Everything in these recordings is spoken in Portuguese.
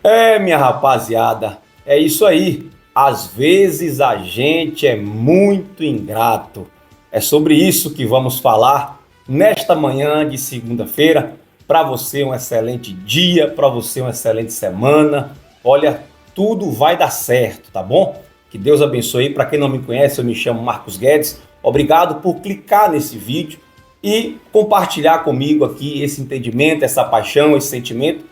Minha rapaziada, é isso aí. Às vezes a gente é muito ingrato. É sobre isso que vamos falar nesta manhã de segunda-feira. Para você, um excelente dia, para você, uma excelente semana. Olha, tudo vai dar certo, tá bom? Que Deus abençoe. Para quem não me conhece, eu me chamo Marcos Guedes. Obrigado por clicar nesse vídeo e compartilhar comigo aqui esse entendimento, essa paixão, esse sentimento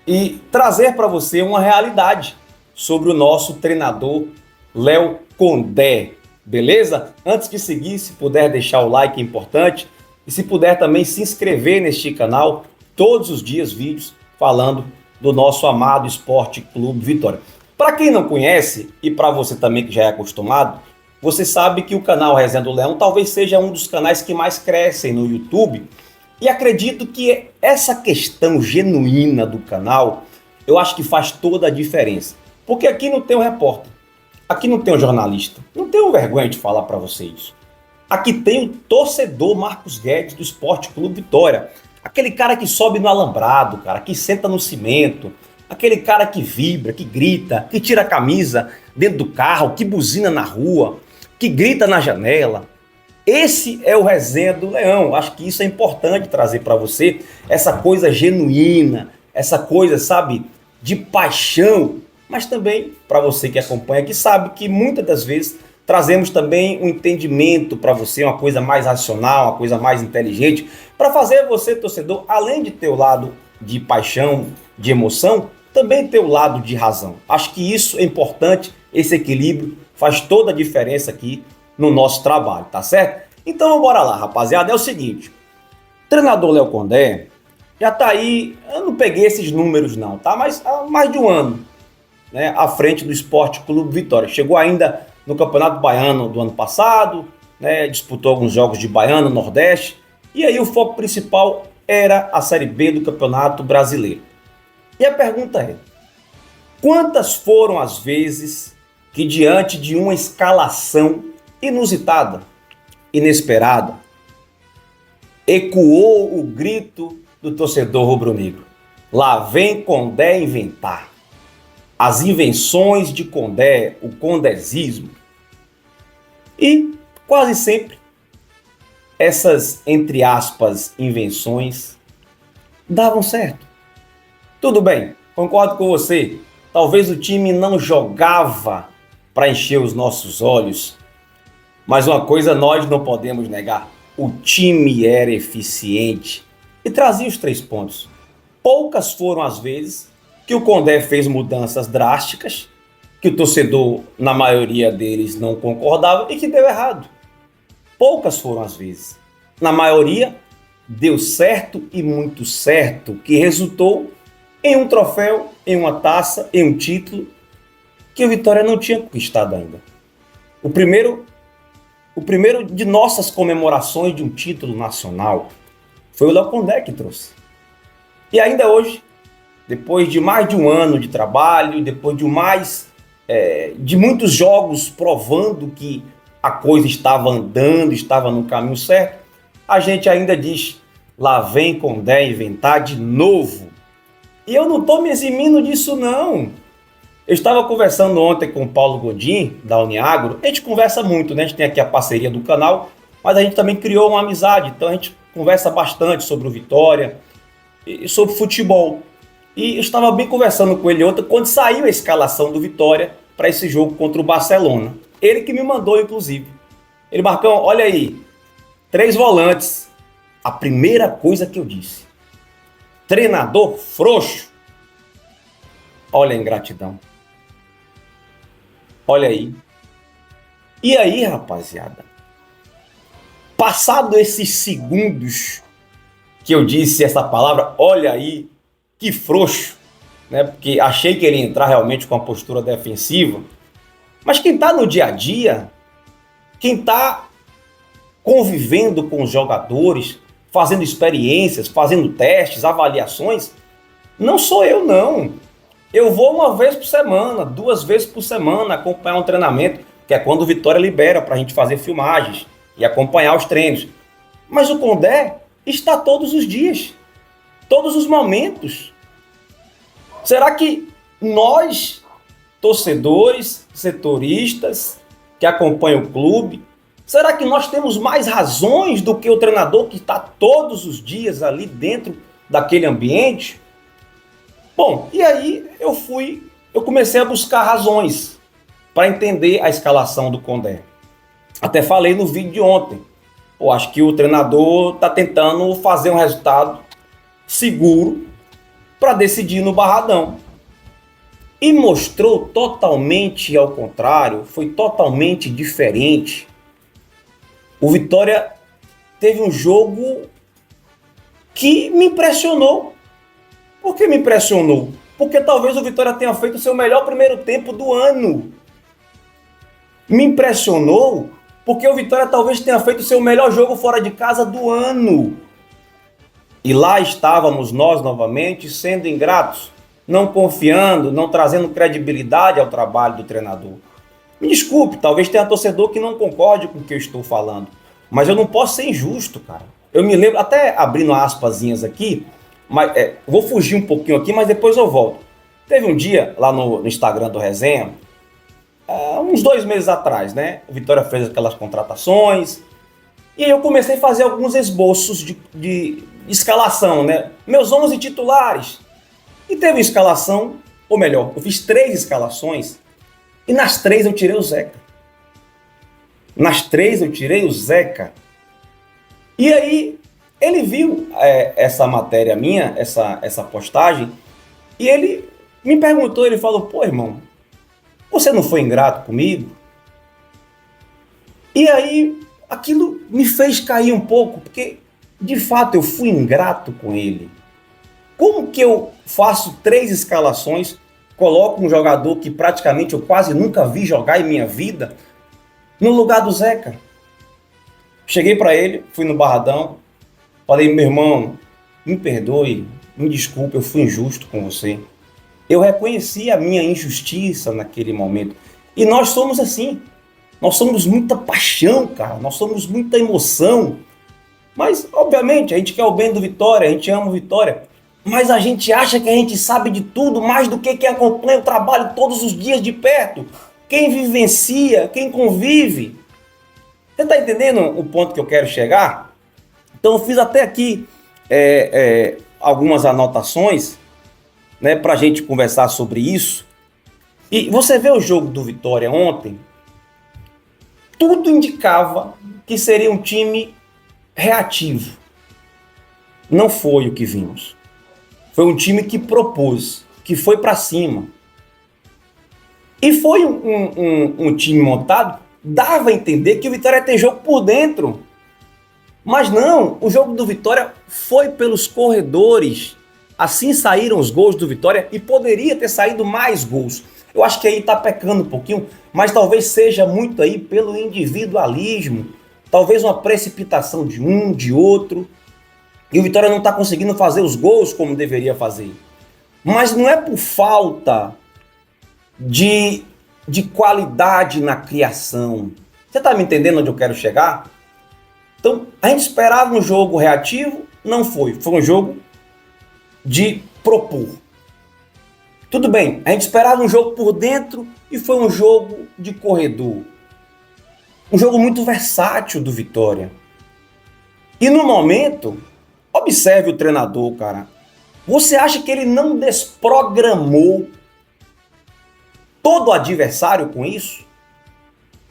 e trazer para você uma realidade sobre o nosso treinador Léo Condé, beleza? Antes de seguir, se puder deixar o like é importante e se puder também se inscrever neste canal, todos os dias vídeos falando do nosso amado Esporte Clube Vitória. Para quem não conhece e para você também que já é acostumado, você sabe que o canal Resenha do Leão talvez seja um dos canais que mais crescem no YouTube. E acredito que essa questão genuína do canal, eu acho que faz toda a diferença. Porque aqui não tem um repórter, aqui não tem um jornalista, não tenho vergonha de falar para vocês. Aqui tem o torcedor Marcos Guedes do Esporte Clube Vitória. Aquele cara que sobe no alambrado, cara, que senta no cimento, aquele cara que vibra, que grita, que tira a camisa dentro do carro, que buzina na rua, que grita na janela. Esse é o Resenha do Leão. Acho que isso é importante trazer para você, essa coisa genuína, essa coisa, sabe, de paixão, mas também para você que acompanha, que sabe que muitas das vezes trazemos também um entendimento para você, uma coisa mais racional, uma coisa mais inteligente, para fazer você, torcedor, além de ter o lado de paixão, de emoção, também ter o lado de razão. Acho que isso é importante, esse equilíbrio faz toda a diferença aqui no nosso trabalho, tá certo? Então bora lá, rapaziada, é o seguinte, o treinador Léo Condé já tá aí, eu não peguei esses números não, tá? Mas há mais de um ano, né, à frente do Esporte Clube Vitória. Chegou ainda no Campeonato Baiano do ano passado, né, disputou alguns jogos de Baiano, Nordeste, e aí o foco principal era a Série B do Campeonato Brasileiro. E a pergunta é, quantas foram as vezes que diante de uma escalação inusitada, inesperada, ecoou o grito do torcedor rubro-negro? Lá vem Condé inventar. As invenções de Condé, o condezismo. E quase sempre essas, entre aspas, invenções davam certo. Tudo bem, concordo com você. Talvez o time não jogava para encher os nossos olhos, mas uma coisa nós não podemos negar: o time era eficiente e trazia os 3 pontos. Poucas foram as vezes que o Condé fez mudanças drásticas, que o torcedor, na maioria deles, não concordava e que deu errado. Poucas foram as vezes. Na maioria, deu certo e muito certo, que resultou em um troféu, em uma taça, em um título que o Vitória não tinha conquistado ainda. O primeiro de nossas comemorações de um título nacional foi o Léo Condé que trouxe. E ainda hoje, depois de mais de um ano de trabalho, depois de muitos jogos provando que a coisa estava andando, estava no caminho certo, a gente ainda diz, lá vem Condé inventar de novo. E eu não estou me eximindo disso não. Eu estava conversando ontem com o Paulo Godin, da Uniagro. A gente conversa muito, né? A gente tem aqui a parceria do canal, mas a gente também criou uma amizade. Então a gente conversa bastante sobre o Vitória e sobre futebol. E eu estava bem conversando com ele ontem, quando saiu a escalação do Vitória para esse jogo contra o Barcelona. Ele que me mandou, inclusive. Ele, Marcão, olha aí, 3 volantes. A primeira coisa que eu disse: treinador frouxo. Olha a ingratidão. Olha aí. E aí, rapaziada? Passado esses segundos que eu disse essa palavra, olha aí, que frouxo, né? Porque achei que ele ia entrar realmente com a postura defensiva. Mas quem está no dia a dia, quem está convivendo com os jogadores, fazendo experiências, fazendo testes, avaliações, não sou eu não. Eu vou 1 vez por semana, 2 vezes por semana acompanhar um treinamento, que é quando o Vitória libera para a gente fazer filmagens e acompanhar os treinos. Mas o Condé está todos os dias, todos os momentos. Será que nós, torcedores, setoristas, que acompanham o clube, será que nós temos mais razões do que o treinador que está todos os dias ali dentro daquele ambiente? Bom, e aí eu comecei a buscar razões para entender a escalação do Condé. Até falei no vídeo de ontem. Acho que o treinador está tentando fazer um resultado seguro para decidir no Barradão. E mostrou totalmente ao contrário, foi totalmente diferente. O Vitória teve um jogo que me impressionou. Por que me impressionou? Porque talvez o Vitória tenha feito o seu melhor primeiro tempo do ano. Me impressionou porque o Vitória talvez tenha feito o seu melhor jogo fora de casa do ano. E lá estávamos nós novamente sendo ingratos, não confiando, não trazendo credibilidade ao trabalho do treinador. Me desculpe, talvez tenha torcedor que não concorde com o que eu estou falando, mas eu não posso ser injusto, cara. Eu me lembro, até abrindo aspasinhas aqui, mas vou fugir um pouquinho aqui, mas depois eu volto. Teve um dia lá no Instagram do Resenha, uns 2 meses atrás, né? O Vitória fez aquelas contratações e aí eu comecei a fazer alguns esboços de escalação, né? Meus 11 titulares. E teve escalação, ou melhor, eu fiz 3 escalações e nas 3 eu tirei o Zeca. Nas 3 eu tirei o Zeca. E aí ele viu essa matéria minha, essa postagem, e ele me perguntou, ele falou, pô, irmão, você não foi ingrato comigo? E aí aquilo me fez cair um pouco, porque de fato eu fui ingrato com ele. Como que eu faço 3 escalações, coloco um jogador que praticamente eu quase nunca vi jogar em minha vida, no lugar do Zeca? Cheguei para ele, fui no Barradão, falei, meu irmão, me perdoe, me desculpe, eu fui injusto com você. Eu reconheci a minha injustiça naquele momento. E nós somos assim, nós somos muita paixão, cara, nós somos muita emoção. Mas, obviamente, a gente quer o bem do Vitória, a gente ama o Vitória. Mas a gente acha que a gente sabe de tudo mais do que quem acompanha o trabalho todos os dias de perto. Quem vivencia, quem convive. Você está entendendo o ponto que eu quero chegar? Então eu fiz até aqui algumas anotações, né, para a gente conversar sobre isso. E você vê o jogo do Vitória ontem, tudo indicava que seria um time reativo. Não foi o que vimos. Foi um time que propôs, que foi para cima. E foi um time montado, dava a entender que o Vitória ia ter jogo por dentro. Mas não, o jogo do Vitória foi pelos corredores. Assim saíram os gols do Vitória e poderia ter saído mais gols. Eu acho que aí está pecando um pouquinho, mas talvez seja muito aí pelo individualismo. Talvez uma precipitação de um, de outro. E o Vitória não está conseguindo fazer os gols como deveria fazer. Mas não é por falta de qualidade na criação. Você está me entendendo onde eu quero chegar? Então, a gente esperava um jogo reativo, não foi. Foi um jogo de propor. Tudo bem, a gente esperava um jogo por dentro e foi um jogo de corredor. Um jogo muito versátil do Vitória. E no momento, observe o treinador, cara. Você acha que ele não desprogramou todo o adversário com isso?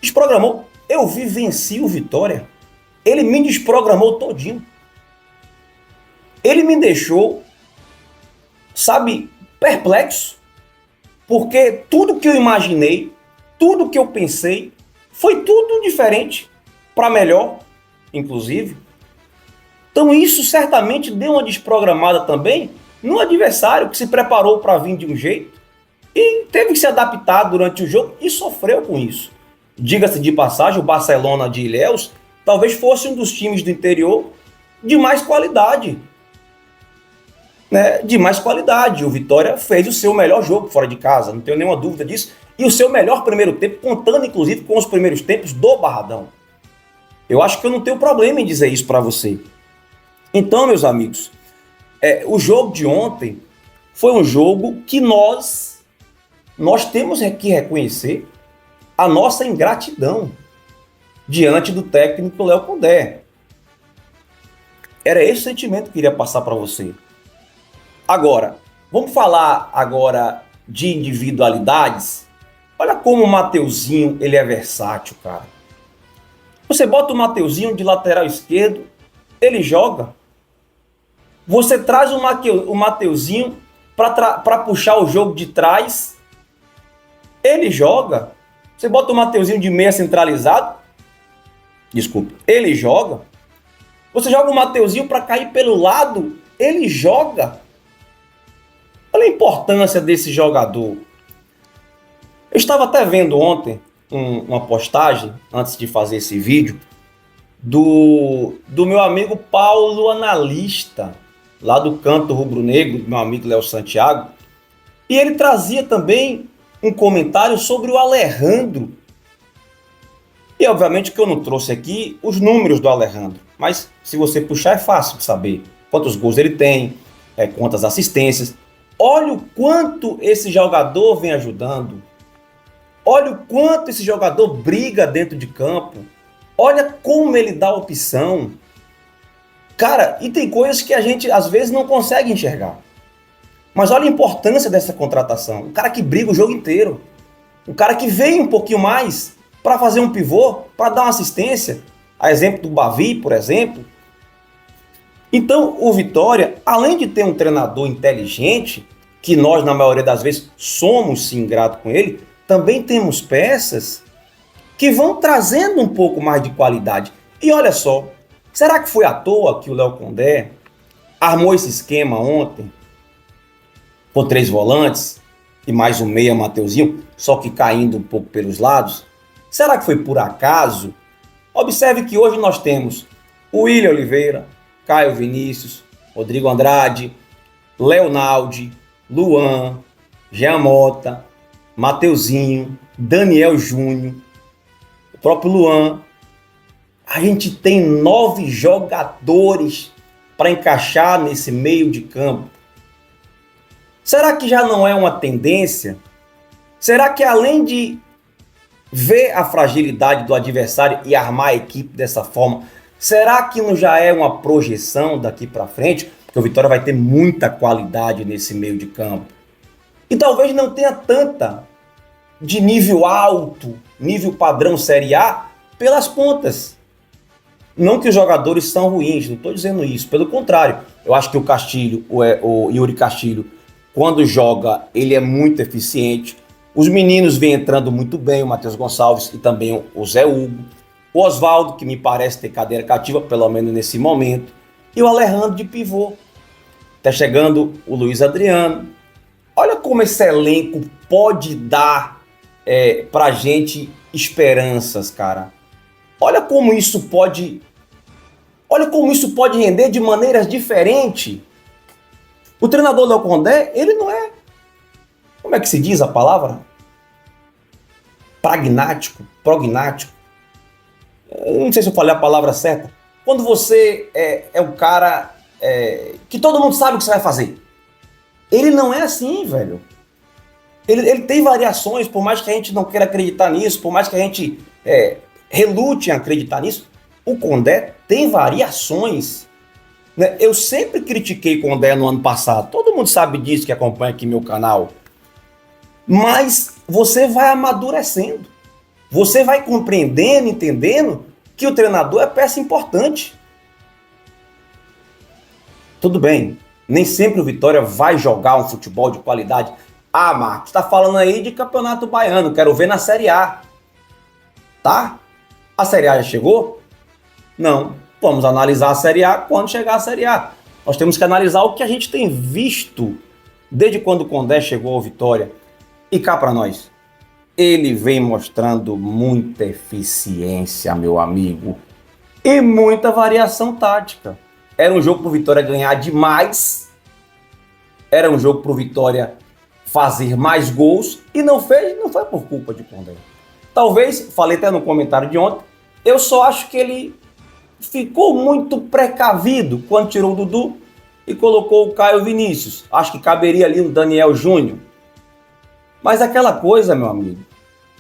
Desprogramou. Eu vivenci o Vitória. Ele me desprogramou todinho. Ele me deixou, sabe, perplexo. Porque tudo que eu imaginei, tudo que eu pensei, foi tudo diferente. Para melhor, inclusive. Então isso certamente deu uma desprogramada também no adversário que se preparou para vir de um jeito e teve que se adaptar durante o jogo e sofreu com isso. Diga-se de passagem, o Barcelona de Ilhéus talvez fosse um dos times do interior de mais qualidade. Né? De mais qualidade. O Vitória fez o seu melhor jogo fora de casa, não tenho nenhuma dúvida disso. E o seu melhor primeiro tempo, contando inclusive com os primeiros tempos do Barradão. Eu acho que eu não tenho problema em dizer isso para você. Então, meus amigos, o jogo de ontem foi um jogo que nós nós temos que reconhecer a nossa ingratidão diante do técnico Léo Condé. Era esse sentimento que eu queria passar para você. Agora, vamos falar agora de individualidades. Olha como o Mateuzinho ele é versátil, cara. Você bota o Mateuzinho de lateral esquerdo, ele joga. Você traz o Mateuzinho para puxar o jogo de trás, ele joga. Você bota o Mateuzinho de meia centralizado, desculpa, ele joga. Você joga o Mateuzinho para cair pelo lado, ele joga. Olha a importância desse jogador. Eu estava até vendo ontem uma postagem, antes de fazer esse vídeo, do meu amigo Paulo Analista, lá do Canto Rubro-Negro, meu amigo Léo Santiago, e ele trazia também um comentário sobre o Alejandro. E obviamente que eu não trouxe aqui os números do Alejandro, mas se você puxar é fácil de saber quantos gols ele tem, quantas assistências. Olha o quanto esse jogador vem ajudando. Olha o quanto esse jogador briga dentro de campo. Olha como ele dá opção. Cara, e tem coisas que a gente às vezes não consegue enxergar. Mas olha a importância dessa contratação. Um cara que briga o jogo inteiro. Um cara que vem um pouquinho mais para fazer um pivô, para dar uma assistência. A exemplo do Bavi, por exemplo. Então, o Vitória, além de ter um treinador inteligente, que nós, na maioria das vezes, somos sim gratos com ele, também temos peças que vão trazendo um pouco mais de qualidade. E olha só, será que foi à toa que o Léo Condé armou esse esquema ontem, com 3 volantes e mais um meia Mateuzinho, só que caindo um pouco pelos lados? Será que foi por acaso? Observe que hoje nós temos o William Oliveira, Caio Vinícius, Rodrigo Andrade, Leonaldi, Luan, Jean Mota, Mateuzinho, Daniel Júnior, o próprio Luan. A gente tem 9 jogadores para encaixar nesse meio de campo. Será que já não é uma tendência? Será que além de ver a fragilidade do adversário e armar a equipe dessa forma, será que não já é uma projeção daqui para frente? Porque o Vitória vai ter muita qualidade nesse meio de campo. E talvez não tenha tanta de nível alto, nível padrão Série A, pelas pontas. Não que os jogadores são ruins, não estou dizendo isso. Pelo contrário, eu acho que o Castilho, o Yuri Castilho, quando joga, ele é muito eficiente. Os meninos vêm entrando muito bem, o Matheus Gonçalves e também o Zé Hugo. O Oswaldo, que me parece ter cadeira cativa, pelo menos nesse momento. E o Alejandro de pivô. Está chegando o Luiz Adriano. Olha como esse elenco pode dar pra gente esperanças, cara. Olha como isso pode render de maneiras diferentes. O treinador Léo Condé, ele não é, como é que se diz a palavra? Pragmático. Eu não sei se eu falei a palavra certa. Quando você é um cara que todo mundo sabe o que você vai fazer. Ele não é assim, velho. Ele tem variações, por mais que a gente não queira acreditar nisso, por mais que a gente relute em acreditar nisso, o Condé tem variações. Né? Eu sempre critiquei o Condé no ano passado. Todo mundo sabe disso que acompanha aqui meu canal. Mas você vai amadurecendo. Você vai compreendendo, entendendo que o treinador é peça importante. Tudo bem, nem sempre o Vitória vai jogar um futebol de qualidade. Ah, Marcos, tá falando aí de Campeonato Baiano, quero ver na Série A. Tá? A Série A já chegou? Não. Vamos analisar a Série A quando chegar a Série A. Nós temos que analisar o que a gente tem visto desde quando o Condé chegou ao Vitória. E cá para nós, ele vem mostrando muita eficiência, meu amigo, e muita variação tática. Era um jogo para o Vitória ganhar demais, era um jogo para o Vitória fazer mais gols, e não fez, não foi por culpa de Condé. Talvez, falei até no comentário de ontem, eu só acho que ele ficou muito precavido quando tirou o Dudu e colocou o Caio Vinícius. Acho que caberia ali um Daniel Júnior. Mas aquela coisa, meu amigo,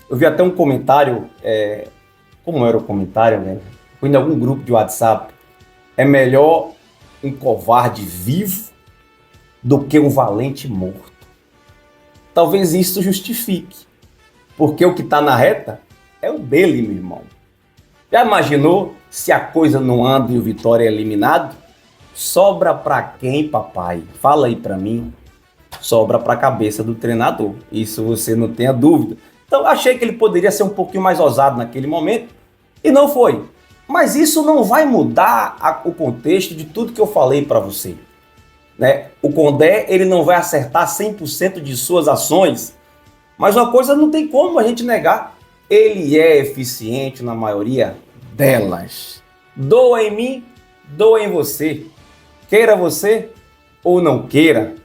eu vi até um comentário, como era o comentário, né? Foi em algum grupo de WhatsApp. É melhor um covarde vivo do que um valente morto. Talvez isso justifique, porque o que está na reta é o dele, meu irmão. Já imaginou se a coisa não anda e o Vitória é eliminado? Sobra para quem, papai? Fala aí para mim. Sobra para a cabeça do treinador. Isso você não tenha dúvida. Então achei que ele poderia ser um pouquinho mais ousado naquele momento e não foi. Mas isso não vai mudar o contexto de tudo que eu falei para você, né? O Condé, ele não vai acertar 100% de suas ações, mas uma coisa não tem como a gente negar. Ele é eficiente na maioria delas. Doa em mim, doa em você. Queira você ou não queira.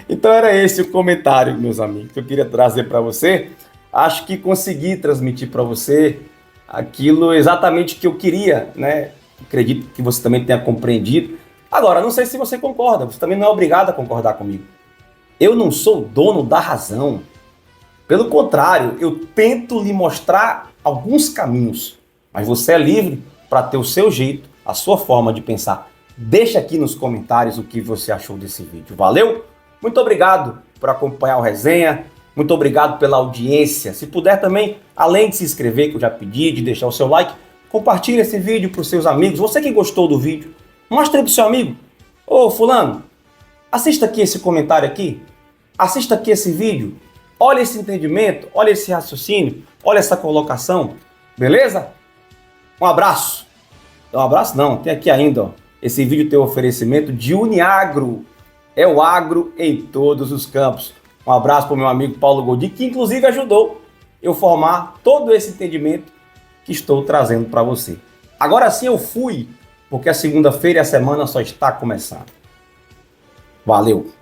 Então era esse o comentário, meus amigos, que eu queria trazer para você. Acho que consegui transmitir para você aquilo exatamente que eu queria, né? Acredito que você também tenha compreendido. Agora, não sei se você concorda, você também não é obrigado a concordar comigo. Eu não sou o dono da razão. Pelo contrário, eu tento lhe mostrar alguns caminhos, mas você é livre para ter o seu jeito, a sua forma de pensar. Deixa aqui nos comentários o que você achou desse vídeo. Valeu? Muito obrigado por acompanhar o resenha. Muito obrigado pela audiência. Se puder também, além de se inscrever, que eu já pedi, de deixar o seu like, compartilhe esse vídeo para os seus amigos. Você que gostou do vídeo, mostre para o seu amigo. Ô, fulano, assista aqui esse comentário aqui. Assista aqui esse vídeo. Olha esse entendimento, olha esse raciocínio, olha essa colocação. Beleza? Um abraço. Um abraço não, tem aqui ainda, ó. Esse vídeo tem o oferecimento de Uniagro. É o agro em todos os campos. Um abraço para o meu amigo Paulo Goldi, que inclusive ajudou eu formar todo esse entendimento que estou trazendo para você. Agora sim eu fui, porque a segunda-feira e a semana só está começando. Valeu!